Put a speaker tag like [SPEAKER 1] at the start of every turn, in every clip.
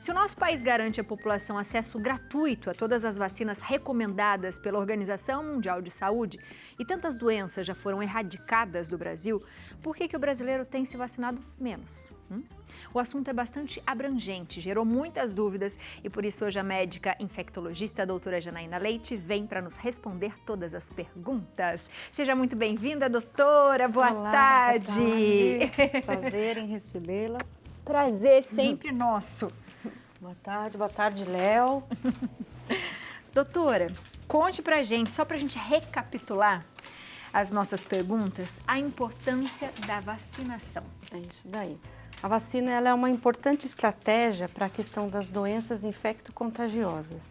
[SPEAKER 1] Se o nosso país garante à população acesso gratuito a todas as vacinas recomendadas pela Organização Mundial de Saúde e tantas doenças já foram erradicadas do Brasil, por que o brasileiro tem se vacinado menos? O assunto é bastante abrangente, gerou muitas dúvidas e por isso hoje a médica infectologista a doutora Janaína Leite vem para nos responder todas as perguntas. Seja muito bem-vinda, doutora. Boa tarde.
[SPEAKER 2] Boa tarde. Prazer em recebê-la.
[SPEAKER 1] Prazer sempre nosso.
[SPEAKER 2] Boa tarde, Léo.
[SPEAKER 1] Doutora, conte pra gente, só pra gente recapitular as nossas perguntas, a importância da vacinação.
[SPEAKER 2] É isso daí. A vacina ela é uma importante estratégia para a questão das doenças infecto-contagiosas,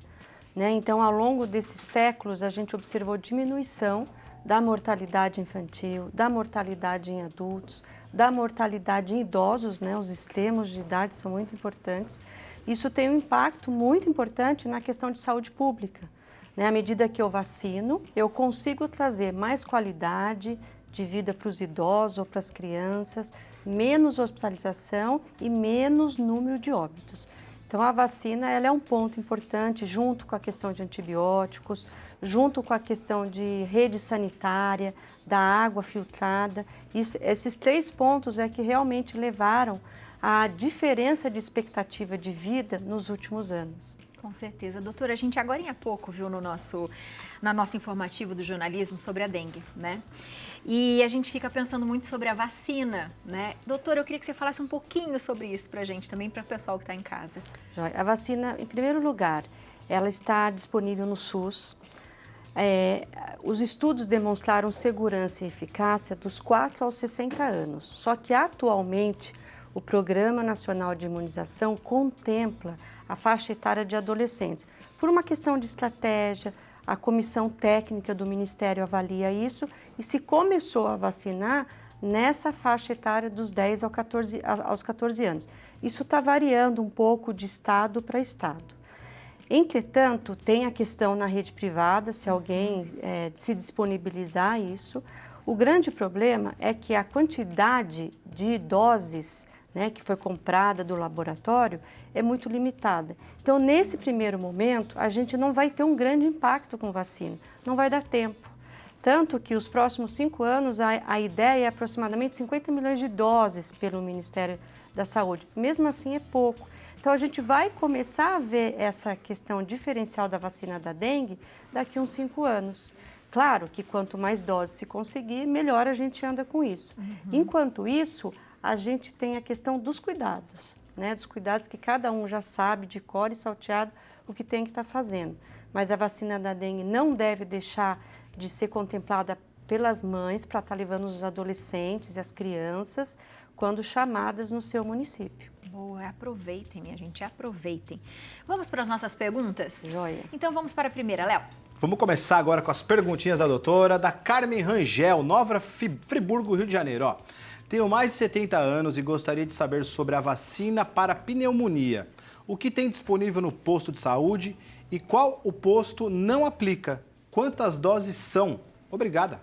[SPEAKER 2] né? Então, ao longo desses séculos, a gente observou diminuição da mortalidade infantil, da mortalidade em adultos, da mortalidade em idosos, né? Os extremos de idade são muito importantes. Isso tem um impacto muito importante na questão de saúde pública, né? À medida que eu vacino, eu consigo trazer mais qualidade de vida para os idosos ou para as crianças, menos hospitalização e menos número de óbitos. Então, a vacina ela é um ponto importante, junto com a questão de antibióticos, junto com a questão de rede sanitária, da água filtrada. Esses 3 pontos é que realmente levaram à diferença de expectativa de vida nos últimos anos.
[SPEAKER 1] Com certeza. Doutora, a gente agora há pouco viu no nosso informativo do jornalismo sobre a dengue, né? E a gente fica pensando muito sobre a vacina, né? Doutora, eu queria que você falasse um pouquinho sobre isso pra gente também, para o pessoal que está em casa.
[SPEAKER 2] A vacina, em primeiro lugar, ela está disponível no SUS. Os estudos demonstraram segurança e eficácia dos 4 aos 60 anos. Só que atualmente o Programa Nacional de Imunização contempla a faixa etária de adolescentes. Por uma questão de estratégia, a comissão técnica do Ministério avalia isso e se começou a vacinar nessa faixa etária dos 10 aos 14 anos. Isso está variando um pouco de estado para estado. Entretanto, tem a questão na rede privada, se alguém se disponibilizar isso. O grande problema é que a quantidade de doses, né, que foi comprada do laboratório é muito limitada. Então, nesse primeiro momento, a gente não vai ter um grande impacto com vacina, não vai dar tempo. Tanto que os próximos 5 anos, a ideia é aproximadamente 50 milhões de doses pelo Ministério da Saúde. Mesmo assim, é pouco. Então, a gente vai começar a ver essa questão diferencial da vacina da dengue daqui a uns 5 anos. Claro que quanto mais doses se conseguir, melhor a gente anda com isso. Enquanto isso, a gente tem a questão dos cuidados, né? Dos cuidados que cada um já sabe de cor e salteado o que tem que estar fazendo. Mas a vacina da dengue não deve deixar de ser contemplada pelas mães para estar levando os adolescentes e as crianças quando chamadas no seu município.
[SPEAKER 1] Boa, aproveitem, minha gente, aproveitem. Vamos para as nossas perguntas?
[SPEAKER 2] Joia.
[SPEAKER 1] Então vamos para a primeira, Léo.
[SPEAKER 3] Vamos começar agora com as perguntinhas da doutora, da Carmen Rangel, Nova Friburgo, Rio de Janeiro. Ó. Tenho mais de 70 anos e gostaria de saber sobre a vacina para pneumonia. O que tem disponível no posto de saúde e qual o posto não aplica? Quantas doses são? Obrigado,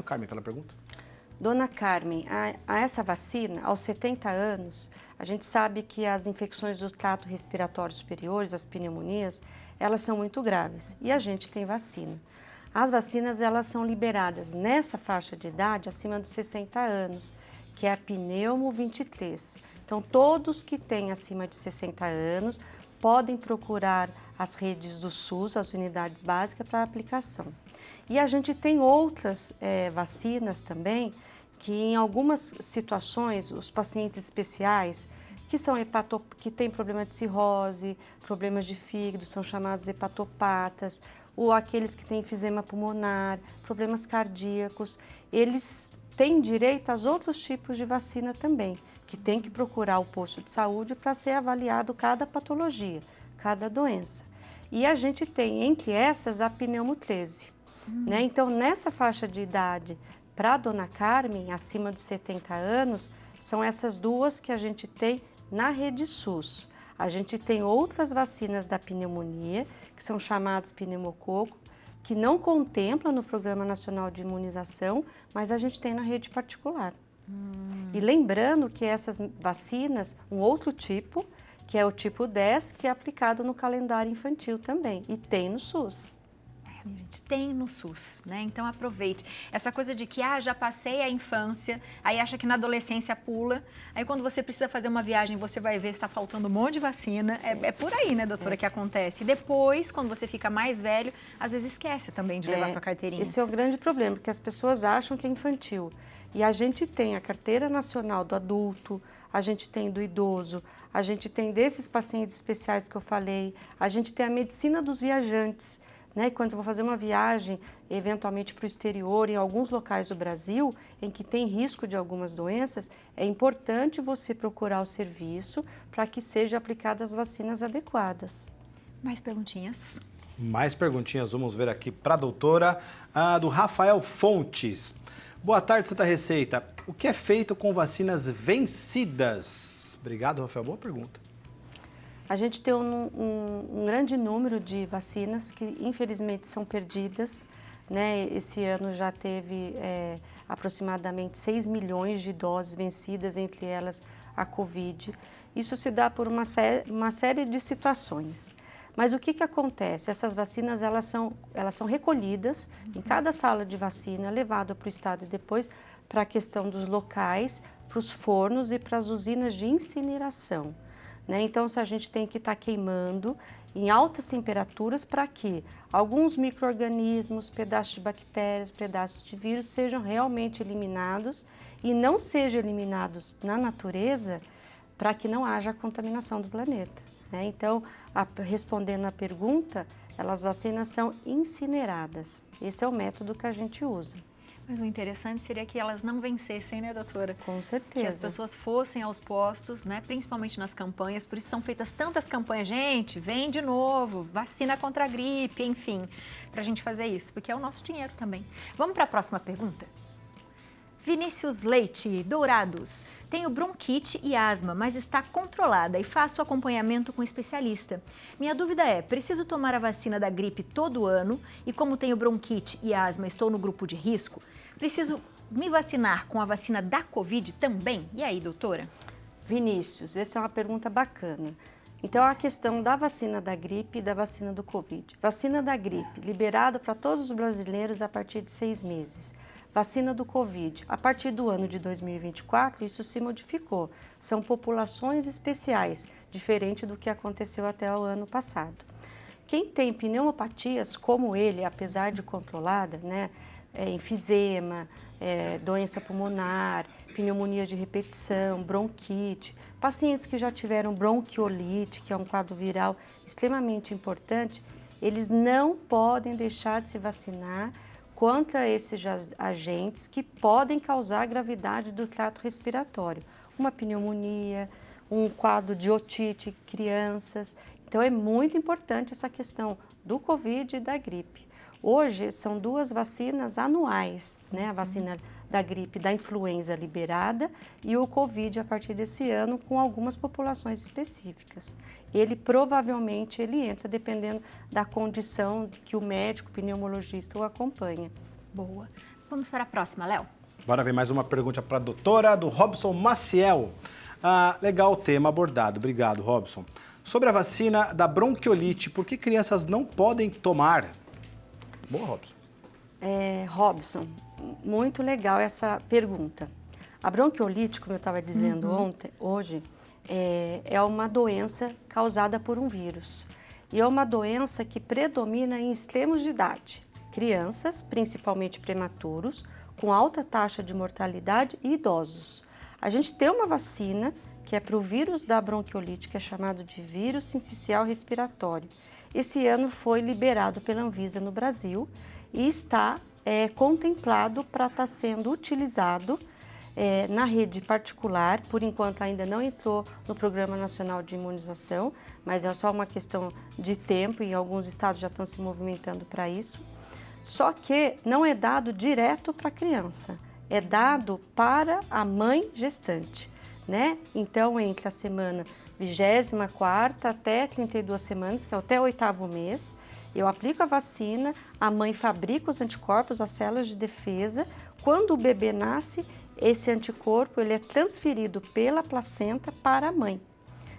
[SPEAKER 3] Carmen, pela pergunta.
[SPEAKER 2] Dona Carmen, a essa vacina, aos 70 anos, a gente sabe que as infecções do trato respiratório superiores, as pneumonias, elas são muito graves e a gente tem vacina. As vacinas, elas são liberadas nessa faixa de idade acima dos 60 anos, que é a Pneumo 23. Então, todos que têm acima de 60 anos podem procurar as redes do SUS, as unidades básicas, para aplicação. E a gente tem outras vacinas também, que em algumas situações, os pacientes especiais, que têm problema de cirrose, problemas de fígado, são chamados hepatopatas, ou aqueles que têm enfisema pulmonar, problemas cardíacos, eles têm direito a outros tipos de vacina também, que tem que procurar o posto de saúde para ser avaliado cada patologia, cada doença. E a gente tem, entre essas, a Pneumo 13. Né? Então, nessa faixa de idade, para a Dona Carmen, acima dos 70 anos, são essas duas que a gente tem na rede SUS. A gente tem outras vacinas da pneumonia, que são chamadas pneumococo, que não contempla no Programa Nacional de Imunização, mas a gente tem na rede particular. E lembrando que essas vacinas, um outro tipo, que é o tipo 10, que é aplicado no calendário infantil também, e tem no SUS.
[SPEAKER 1] A gente tem no SUS, né? Então aproveite. Essa coisa de que, já passei a infância, aí acha que na adolescência pula, aí quando você precisa fazer uma viagem, você vai ver se está faltando um monte de vacina. É por aí, né, doutora, que acontece. E depois, quando você fica mais velho, às vezes esquece também de levar sua carteirinha.
[SPEAKER 2] Esse é o grande problema, porque as pessoas acham que é infantil. E a gente tem a Carteira Nacional do Adulto, a gente tem do idoso, a gente tem desses pacientes especiais que eu falei, a gente tem a medicina dos viajantes, né? Quando eu vou fazer uma viagem, eventualmente para o exterior, em alguns locais do Brasil, em que tem risco de algumas doenças, é importante você procurar o serviço para que sejam aplicadas as vacinas adequadas.
[SPEAKER 1] Mais perguntinhas?
[SPEAKER 3] Mais perguntinhas, vamos ver aqui para a doutora, do Rafael Fontes. Boa tarde, Santa Receita. O que é feito com vacinas vencidas? Obrigado, Rafael. Boa pergunta.
[SPEAKER 2] A gente tem um grande número de vacinas que, infelizmente, são perdidas, né? Esse ano já teve aproximadamente 6 milhões de doses vencidas, entre elas a Covid. Isso se dá por uma série de situações. Mas o que acontece? Essas vacinas elas são recolhidas em cada sala de vacina, levada para o estado e depois para a questão dos locais, para os fornos e para as usinas de incineração. Né? Então, se a gente tem que estar queimando em altas temperaturas para que alguns micro-organismos, pedaços de bactérias, pedaços de vírus sejam realmente eliminados e não sejam eliminados na natureza para que não haja contaminação do planeta. Né? Então, respondendo à pergunta, as vacinas são incineradas. Esse é o método que a gente usa.
[SPEAKER 1] Mas o interessante seria que elas não vencessem, né, doutora?
[SPEAKER 2] Com certeza.
[SPEAKER 1] Que as pessoas fossem aos postos, né, principalmente nas campanhas, por isso são feitas tantas campanhas. Gente, vem de novo, vacina contra a gripe, enfim, para a gente fazer isso, porque é o nosso dinheiro também. Vamos para a próxima pergunta? Vinícius Leite, Dourados. Tenho bronquite e asma, mas está controlada e faço acompanhamento com especialista. Minha dúvida é, preciso tomar a vacina da gripe todo ano e como tenho bronquite e asma, estou no grupo de risco? Preciso me vacinar com a vacina da Covid também? E aí, doutora?
[SPEAKER 2] Vinícius, essa é uma pergunta bacana. Então, a questão da vacina da gripe e da vacina do Covid. Vacina da gripe, liberado para todos os brasileiros a partir de 6 meses. Vacina do Covid, a partir do ano de 2024, isso se modificou. São populações especiais, diferente do que aconteceu até o ano passado. Quem tem pneumopatias, como ele, apesar de controlada, né, enfisema, doença pulmonar, pneumonia de repetição, bronquite, pacientes que já tiveram bronquiolite, que é um quadro viral extremamente importante, eles não podem deixar de se vacinar contra esses agentes que podem causar gravidade do trato respiratório, uma pneumonia, um quadro de otite em crianças. Então é muito importante essa questão do Covid e da gripe. Hoje são 2 vacinas anuais, né? A vacina da gripe da influenza liberada e o Covid a partir desse ano com algumas populações específicas. Ele provavelmente entra dependendo da condição que o médico pneumologista o acompanha.
[SPEAKER 1] Boa. Vamos para a próxima, Léo.
[SPEAKER 3] Bora ver mais uma pergunta para a doutora, do Robson Maciel. Legal o tema abordado, obrigado, Robson. Sobre a vacina da bronquiolite, por que crianças não podem tomar? Boa, Robson.
[SPEAKER 2] Robson, muito legal essa pergunta. A bronquiolite, como eu estava dizendo hoje, é uma doença causada por um vírus. E é uma doença que predomina em extremos de idade. Crianças, principalmente prematuros, com alta taxa de mortalidade e idosos. A gente tem uma vacina que é para o vírus da bronquiolite, que é chamado de vírus sincicial respiratório. Esse ano foi liberado pela Anvisa no Brasil e está contemplado para estar sendo utilizado na rede particular. Por enquanto ainda não entrou no Programa Nacional de Imunização, mas é só uma questão de tempo e alguns estados já estão se movimentando para isso. Só que não é dado direto para a criança, é dado para a mãe gestante, né? Então, entre a semana 24ª até 32 semanas, que é até o 8º mês, eu aplico a vacina, a mãe fabrica os anticorpos, as células de defesa. Quando o bebê nasce, esse anticorpo ele é transferido pela placenta para a mãe.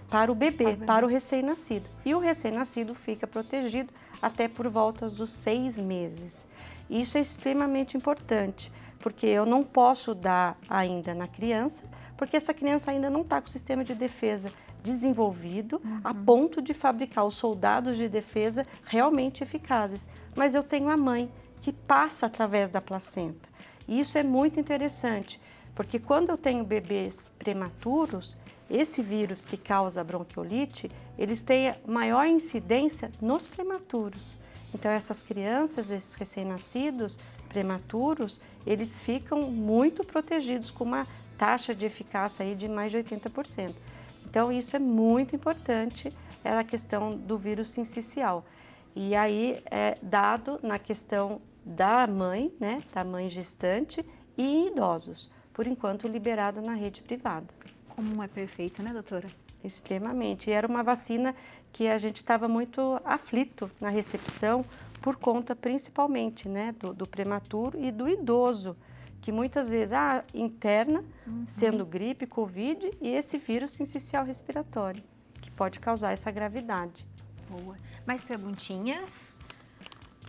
[SPEAKER 2] para o bebê, para o recém-nascido. E o recém-nascido fica protegido até por volta dos 6 meses. Isso é extremamente importante, porque eu não posso dar ainda na criança, porque essa criança ainda não está com o sistema de defesa desenvolvido a ponto de fabricar os soldados de defesa realmente eficazes. Mas eu tenho a mãe que passa através da placenta. E isso é muito interessante, porque quando eu tenho bebês prematuros, esse vírus que causa bronquiolite, eles têm maior incidência nos prematuros. Então essas crianças, esses recém-nascidos prematuros, eles ficam muito protegidos com uma taxa de eficácia aí de mais de 80%. Então isso é muito importante, é a questão do vírus sincicial. E aí é dado na questão da mãe, né, da mãe gestante e em idosos, por enquanto liberada na rede privada.
[SPEAKER 1] Como é perfeito, né, doutora?
[SPEAKER 2] Extremamente. E era uma vacina que a gente estava muito aflito na recepção por conta principalmente, né, do prematuro e do idoso, que muitas vezes interna, sendo gripe, covid e esse vírus sincicial respiratório, que pode causar essa gravidade.
[SPEAKER 1] Boa. Mais perguntinhas?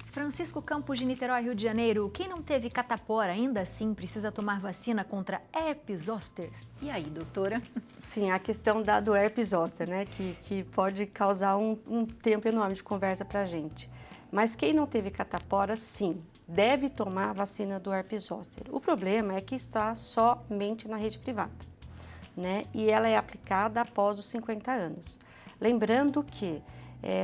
[SPEAKER 1] Francisco Campos de Niterói, Rio de Janeiro. Quem não teve catapora ainda assim precisa tomar vacina contra herpes zoster? E aí, doutora?
[SPEAKER 2] Sim, a questão do herpes zoster, né, que pode causar um tempo enorme de conversa para a gente. Mas quem não teve catapora, sim, deve tomar a vacina do herpes zoster. O problema é que está somente na rede privada, né, e ela é aplicada após os 50 anos. Lembrando que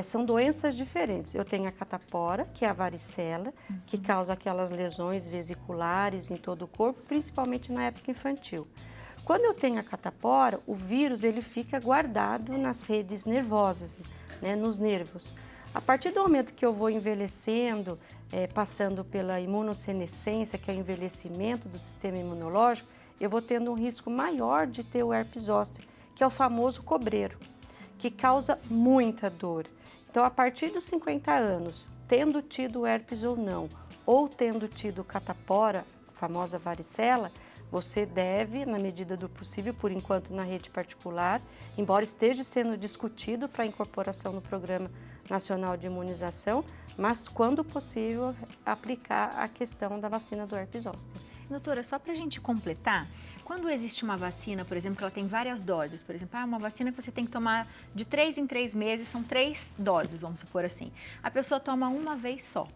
[SPEAKER 2] são doenças diferentes. Eu tenho a catapora, que é a varicela, que causa aquelas lesões vesiculares em todo o corpo, principalmente na época infantil. Quando eu tenho a catapora, o vírus ele fica guardado nas redes nervosas, né, nos nervos. A partir do momento que eu vou envelhecendo, passando pela imunossenescência, que é o envelhecimento do sistema imunológico, eu vou tendo um risco maior de ter o herpes zoster, que é o famoso cobreiro, que causa muita dor. Então, a partir dos 50 anos, tendo tido herpes ou não, ou tendo tido catapora, a famosa varicela, você deve, na medida do possível, por enquanto na rede particular, embora esteja sendo discutido para incorporação no Programa Nacional de Imunização, mas quando possível aplicar a questão da vacina do herpes zoster.
[SPEAKER 1] Doutora, só para a gente completar, quando existe uma vacina, por exemplo, que ela tem várias doses, por exemplo, uma vacina que você tem que tomar de 3 em 3 meses, são 3 doses, vamos supor assim. A pessoa toma uma vez só.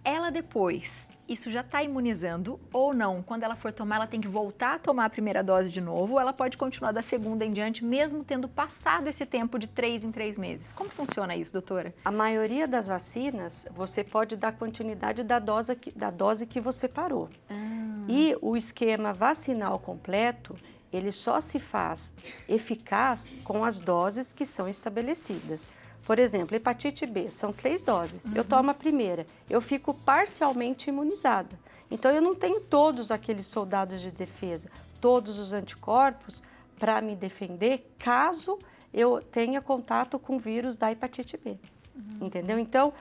[SPEAKER 1] Ela depois, isso já está imunizando ou não? Quando ela for tomar, ela tem que voltar a tomar a primeira dose de novo ou ela pode continuar da segunda em diante, mesmo tendo passado esse tempo de 3 em 3 meses? Como funciona isso, doutora?
[SPEAKER 2] A maioria das vacinas, você pode dar continuidade da dose que você parou. E o esquema vacinal completo, ele só se faz eficaz com as doses que são estabelecidas. Por exemplo, hepatite B, são 3 doses. Eu tomo a primeira, eu fico parcialmente imunizada. Então, eu não tenho todos aqueles soldados de defesa, todos os anticorpos para me defender, caso eu tenha contato com o vírus da hepatite B. Entendeu? Então,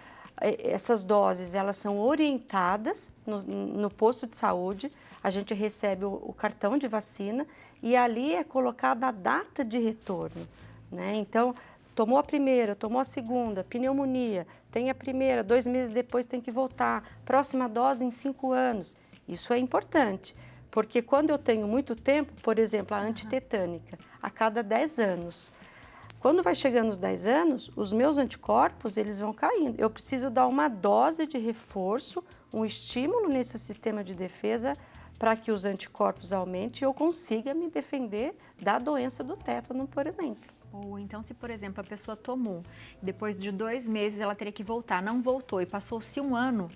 [SPEAKER 2] essas doses, elas são orientadas no posto de saúde, a gente recebe o cartão de vacina e ali é colocada a data de retorno, né? Então, tomou a primeira, tomou a segunda, pneumonia, tem a primeira, 2 meses depois tem que voltar, próxima dose em 5 anos. Isso é importante, porque quando eu tenho muito tempo, por exemplo, a antitetânica, a cada 10 anos. Quando vai chegando os 10 anos, os meus anticorpos, eles vão caindo. Eu preciso dar uma dose de reforço, um estímulo nesse sistema de defesa para que os anticorpos aumentem e eu consiga me defender da doença do tétano, por exemplo.
[SPEAKER 1] Ou então, se, por exemplo, a pessoa tomou, depois de 2 meses ela teria que voltar, não voltou e passou-se 1 ano,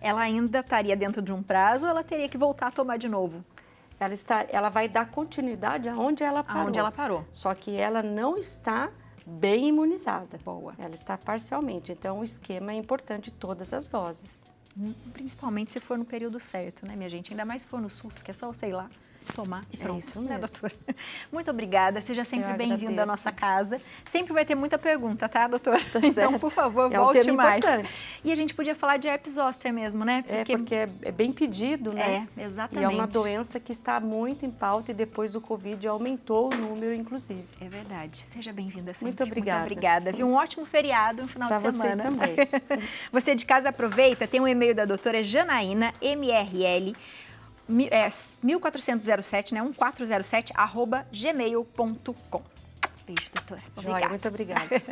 [SPEAKER 1] ela ainda estaria dentro de um prazo ou ela teria que voltar a tomar de novo?
[SPEAKER 2] Ela vai dar continuidade aonde ela parou.
[SPEAKER 1] Aonde ela parou.
[SPEAKER 2] Só que ela não está bem imunizada.
[SPEAKER 1] Boa.
[SPEAKER 2] Ela está parcialmente. Então, o esquema é importante de todas as doses.
[SPEAKER 1] Principalmente se for no período certo, né, minha gente? Ainda mais se for no SUS, que é só, sei lá, tomar e pronto.
[SPEAKER 2] É isso
[SPEAKER 1] né,
[SPEAKER 2] mesmo.
[SPEAKER 1] doutora? Muito obrigada, seja sempre
[SPEAKER 2] Eu
[SPEAKER 1] bem-vindo à
[SPEAKER 2] agradeço.
[SPEAKER 1] nossa casa. Sempre vai ter muita pergunta, tá, doutora? Então,
[SPEAKER 2] certo.
[SPEAKER 1] por favor,
[SPEAKER 2] É um
[SPEAKER 1] volte
[SPEAKER 2] tema
[SPEAKER 1] mais.
[SPEAKER 2] importante.
[SPEAKER 1] E a gente podia falar de herpes zoster mesmo, né?
[SPEAKER 2] Porque é bem pedido, né?
[SPEAKER 1] É, exatamente.
[SPEAKER 2] E é uma doença que está muito em pauta e depois do Covid aumentou o número, inclusive.
[SPEAKER 1] É verdade. Seja bem-vinda sempre.
[SPEAKER 2] Muito obrigada.
[SPEAKER 1] Muito obrigada. Viu? Um ótimo feriado, um final
[SPEAKER 2] Pra
[SPEAKER 1] de semana.
[SPEAKER 2] vocês também.
[SPEAKER 1] Você de casa aproveita, tem um e-mail da doutora Janaína, MRL, 1407, né? 1407, @gmail.com. Beijo, doutora.
[SPEAKER 2] Joia, muito obrigada.